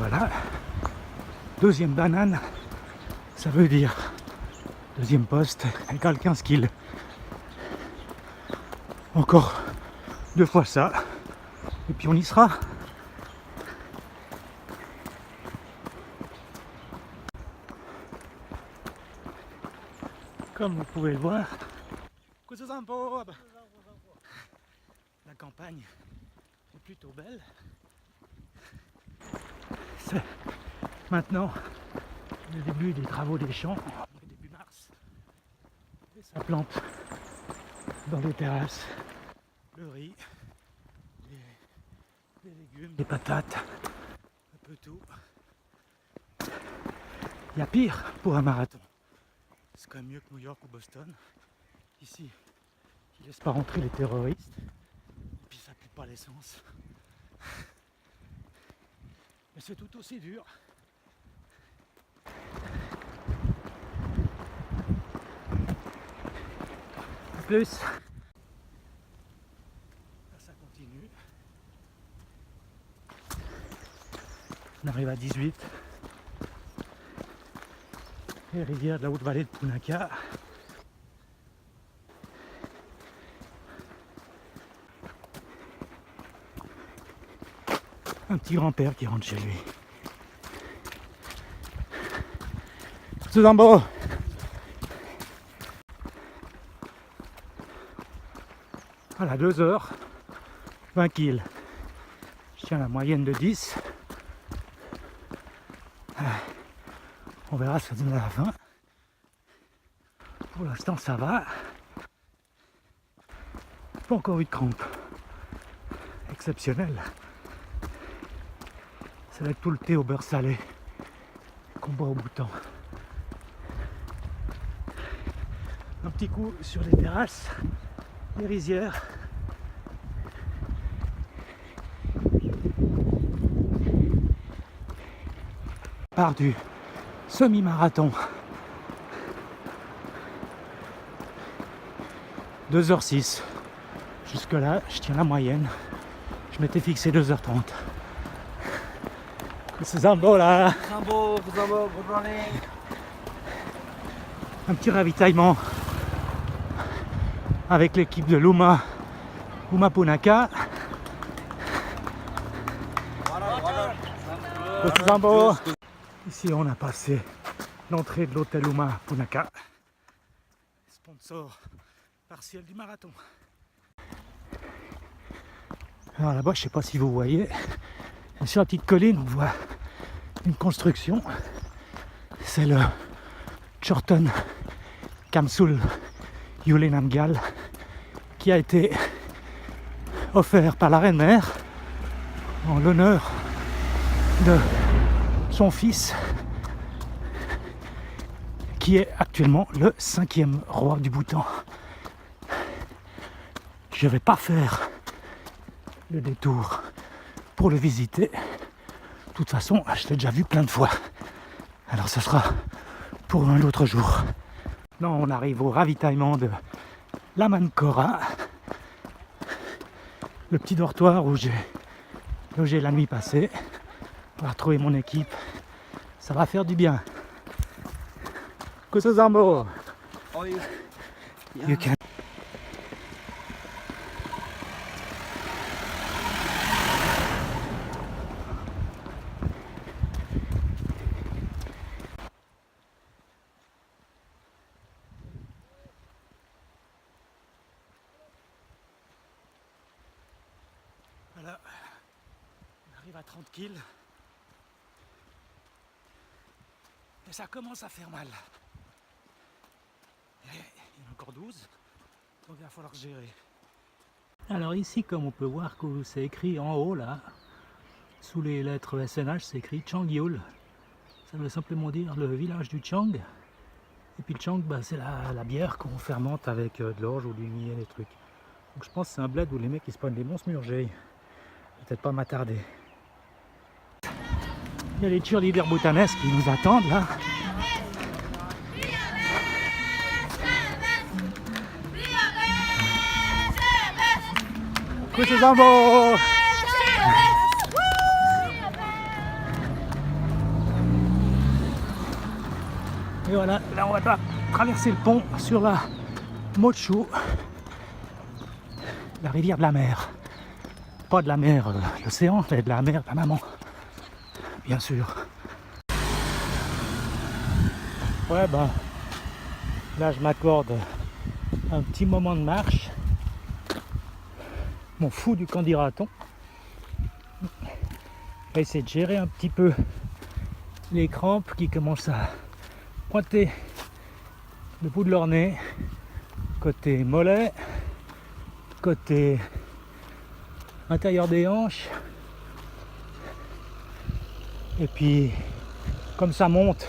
voilà. Deuxième banane, ça veut dire deuxième poste égale 15 kills. Encore 2 fois ça, et puis on y sera. Comme vous pouvez le voir, la campagne est plutôt belle. C'est maintenant le début des travaux des champs, début mars. Et ça plante dans les terrasses le riz, les légumes, les patates, un peu tout. Il y a pire pour un marathon. C'est quand même mieux que New York ou Boston. Ici, ils ne laissent pas rentrer les terroristes. Et puis ça pue pas l'essence. Mais c'est tout aussi dur. En plus, là, ça continue. On arrive à 18. Les rivières de la haute vallée de Punakha. Un petit grand-père qui rentre chez lui. Suzambo. Voilà, 2 heures, 20 kills. Je tiens la moyenne de 10. On verra ce que ça donne à la fin. Pour l'instant, ça va. Pas encore eu de crampe. Exceptionnel. C'est avec tout le thé au beurre salé qu'on boit au bouton. Un petit coup sur les terrasses, les rizières. Part du semi-marathon. 2h06. Jusque là, je tiens la moyenne. Je m'étais fixé 2h30. C'est Zambo là. Zambo, good morning. Un petit ravitaillement avec l'équipe de Luma Punakha. C'est Zambo. Ici on a passé l'entrée de l'hôtel Luma Punakha, sponsor partiel du marathon. Alors là-bas, je ne sais pas si vous voyez, sur la petite colline, on voit une construction. C'est le Chorton Kamsul Yulenamgal qui a été offert par la reine-mère en l'honneur de son fils qui est actuellement le 5e roi du Bhoutan. Je ne vais pas faire le détour pour le visiter. De toute façon, je l'ai déjà vu plein de fois. Alors ce sera pour un autre jour. Là, on arrive au ravitaillement de Lamankora, le petit dortoir où j'ai logé la nuit passée. On va retrouver mon équipe. Ça va faire du bien. Kusuzambo. Oh, You can. Voilà, on arrive à 30 kills et ça commence à faire mal. Et il y en a encore 12, donc il va falloir gérer. Alors ici, comme on peut voir que c'est écrit en haut là, sous les lettres SNH, c'est écrit Changyul. Ça veut simplement dire le village du Chang. Et puis le Chang, bah, c'est la bière qu'on fermente avec de l'orge ou du millet, des trucs. Donc je pense que c'est un bled où les mecs ils se prennent des bons smurgés. Peut-être pas m'attarder. Il y a les cheerleaders bhoutanaises qui nous attendent là. Kusuzambo. Et voilà, là on va traverser le pont sur la Mochu, la rivière de la mer. Pas de la mer, l'océan, mais de la mer, de la maman, bien sûr. Ouais, ben là je m'accorde un petit moment de marche. M'en fous du candidaton. Je vais essayer de gérer un petit peu les crampes qui commencent à pointer le bout de leur nez, côté mollet, côté intérieur des hanches. Et puis comme ça monte,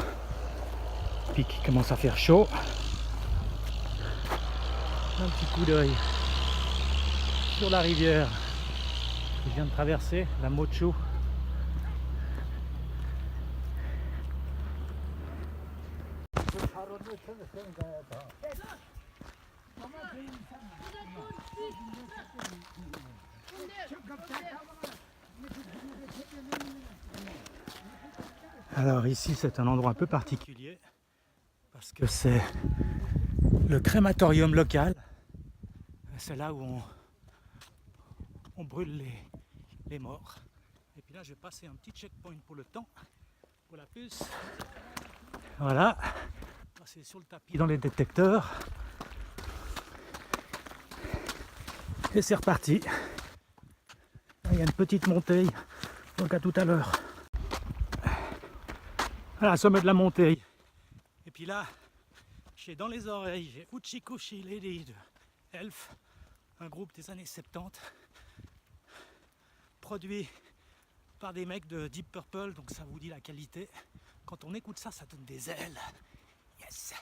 puis qu'il commence à faire chaud, un petit coup d'œil sur la rivière que je viens de traverser, la Mochu. Alors ici c'est un endroit un peu particulier parce que c'est le crématorium local. C'est là où on brûle les morts. Et puis là je vais passer un petit checkpoint pour le temps, pour la puce. Voilà, passer sur le tapis dans les détecteurs. Et c'est reparti. Là, il y a une petite montée, donc à tout à l'heure. Voilà, sommet de la montée. Et puis là, j'ai dans les oreilles, j'ai Uchikushi Lady de Elf, un groupe des années 70, produit par des mecs de Deep Purple, donc ça vous dit la qualité. Quand on écoute ça, ça donne des ailes. Yes!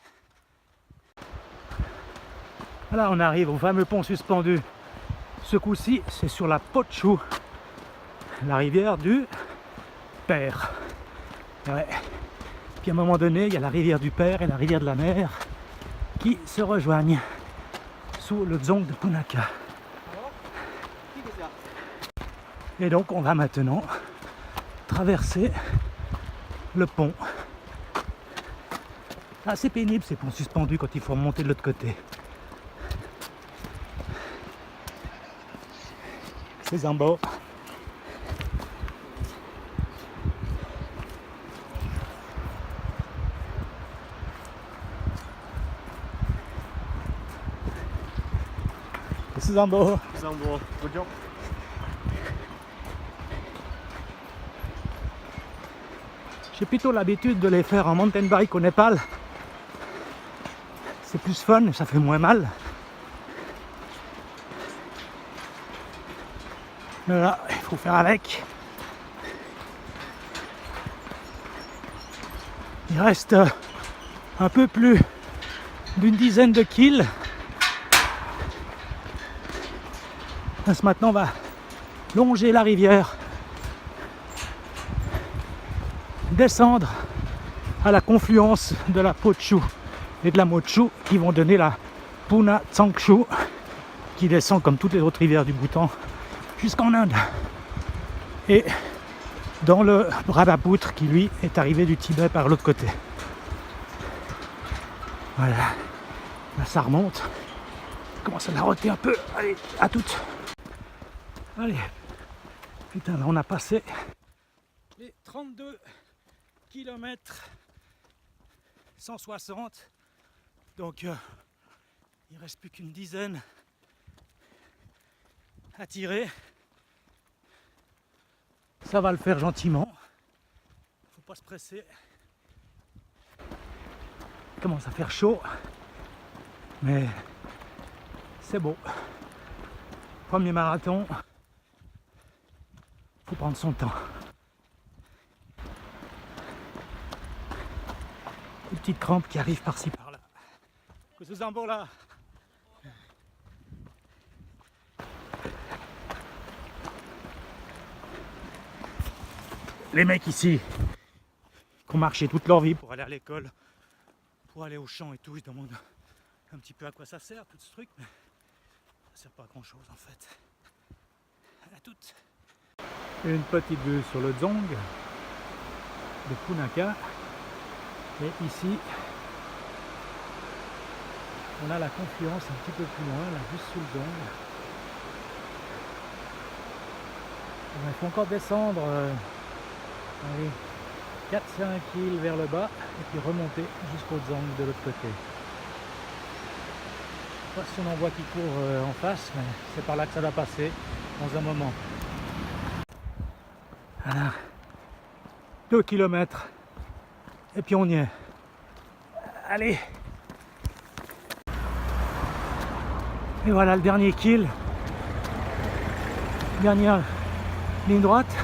Voilà, on arrive au fameux pont suspendu. Ce coup-ci, c'est sur la Pochu, la rivière du Père. Ouais. Puis à un moment donné, il y a la rivière du Père et la rivière de la Mer qui se rejoignent sous le dzong de Punakha. Et donc on va maintenant traverser le pont. Assez pénible ces ponts suspendus quand il faut remonter de l'autre côté. C'est Zambo. C'est Zambo. Zambo, good job. J'ai plutôt l'habitude de les faire en mountain bike au Népal. C'est plus fun et ça fait moins mal. Mais là, il faut faire avec. Il reste un peu plus d'une dizaine de kills. Maintenant, on va longer la rivière, descendre à la confluence de la Pochu et de la Mochu qui vont donner la Puna Tsangshu qui descend comme toutes les autres rivières du Bhoutan jusqu'en Inde. Et dans le Brahmaputra qui lui est arrivé du Tibet par l'autre côté. Voilà, là ça remonte. Je commence à l'arrêter un peu. Allez, à toutes. Allez, putain, là on a passé les 32 km 160. Donc il reste plus qu'une dizaine à tirer. Ça va le faire gentiment. Faut pas se presser. Il commence à faire chaud. Mais c'est beau. Premier marathon. Faut prendre son temps. Une petite crampe qui arrive par-ci par-là. Que ce Zambo là. Les mecs ici qui ont marché toute leur vie pour aller à l'école, pour aller au champ et tout, ils se demandent un petit peu à quoi ça sert tout ce truc, mais ça sert pas à grand chose en fait. À toutes. Une petite vue sur le dzong de Punakha. Et ici, On a la Confluence un petit peu plus loin, là, juste sous le dôme. Il faut encore descendre 4-5 îles vers le bas et puis remonter jusqu'au Dzong de l'autre côté. Je ne sais pas si on en voit qui court en face, mais c'est par là que ça va passer dans un moment. Voilà. 2 km et puis on y est. Allez! Et voilà le dernier kill. Dernière ligne droite.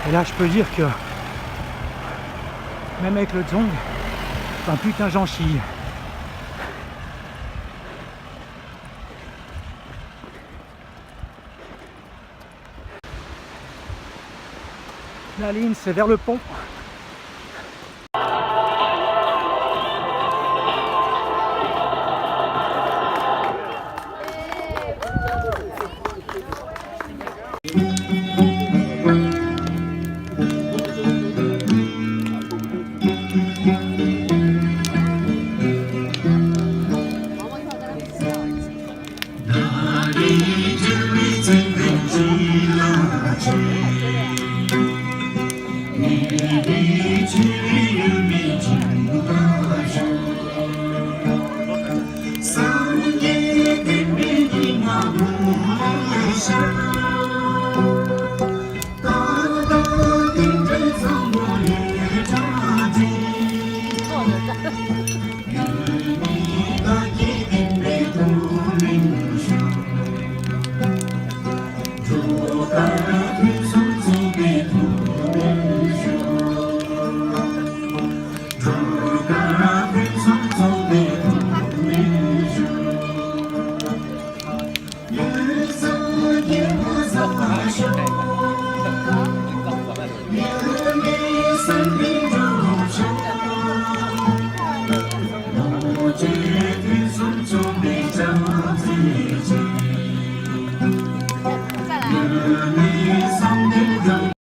Et là je peux dire que même avec le Dzong, un putain j'en chie. La ligne c'est vers le pont. Hãy subscribe cho kênh Ghiền Mì Gõ để không bỏ lỡ